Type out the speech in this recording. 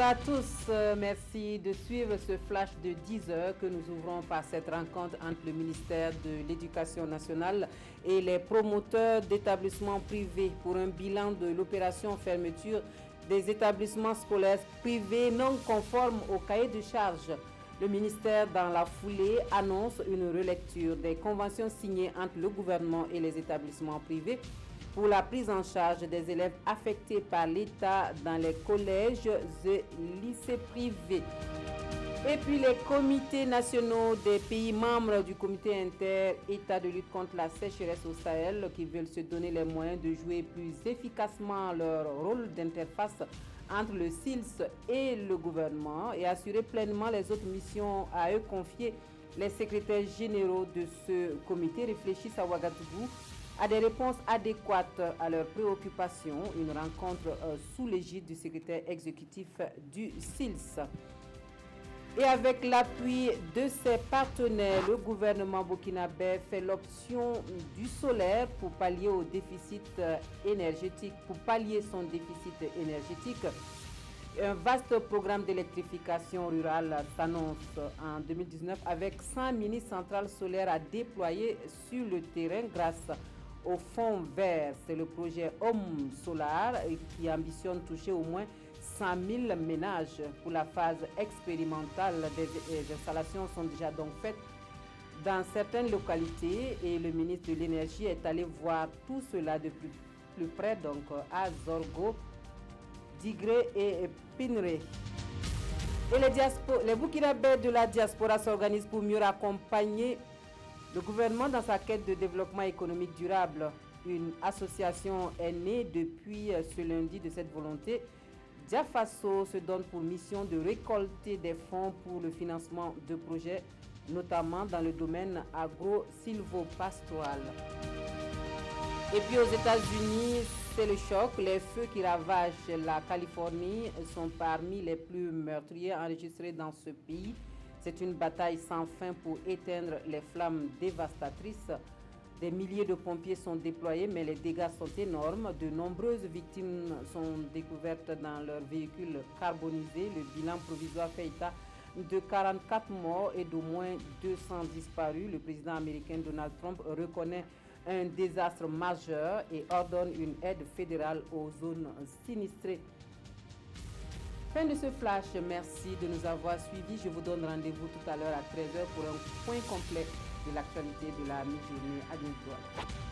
à tous, merci de suivre ce flash de 10 heures que nous ouvrons par cette rencontre entre le ministère de l'Éducation nationale et les promoteurs d'établissements privés pour un bilan de l'opération fermeture des établissements scolaires privés non conformes au cahier de charges. Le ministère, dans la foulée, annonce une relecture des conventions signées entre le gouvernement et les établissements privés pour la prise en charge des élèves affectés par l'État dans les collèges et lycées privés. Et puis les comités nationaux des pays membres du comité inter-État de lutte contre la sécheresse au Sahel qui veulent se donner les moyens de jouer plus efficacement leur rôle d'interface entre le SILS et le gouvernement et assurer pleinement les autres missions à eux confiées. Les secrétaires généraux de ce comité réfléchissent à Ouagadougou à des réponses adéquates à leurs préoccupations. Une rencontre sous l'égide du secrétaire exécutif du SILS. Et avec l'appui de ses partenaires, le gouvernement burkinabé fait l'option du solaire pour pallier au déficit énergétique, son déficit énergétique. Un vaste programme d'électrification rurale s'annonce en 2019 avec 100 mini-centrales solaires à déployer sur le terrain grâce au fonds vert. C'est le projet Homme Solar qui ambitionne toucher au moins 100 000 ménages. Pour la phase expérimentale, des installations sont déjà donc faites dans certaines localités et le ministre de l'Énergie est allé voir tout cela de plus près, donc à Zorgo, Digré et Pinré. Et les Burkinabés de la diaspora s'organisent pour mieux accompagner le gouvernement dans sa quête de développement économique durable. Une association est née depuis ce lundi de cette volonté. Diafaso se donne pour mission de récolter des fonds pour le financement de projets, notamment dans le domaine agro-silvopastoral. Et puis aux États-Unis, c'est le choc. Les feux qui ravagent la Californie sont parmi les plus meurtriers enregistrés dans ce pays. C'est une bataille sans fin pour éteindre les flammes dévastatrices. Des milliers de pompiers sont déployés, mais les dégâts sont énormes. De nombreuses victimes sont découvertes dans leurs véhicules carbonisés. Le bilan provisoire fait état de 44 morts et d'au moins 200 disparus. Le président américain Donald Trump reconnaît un désastre majeur et ordonne une aide fédérale aux zones sinistrées. Fin de ce flash, merci de nous avoir suivis. Je vous donne rendez-vous tout à l'heure à 13 h pour un point complet de l'actualité de la mi-journée. À bientôt.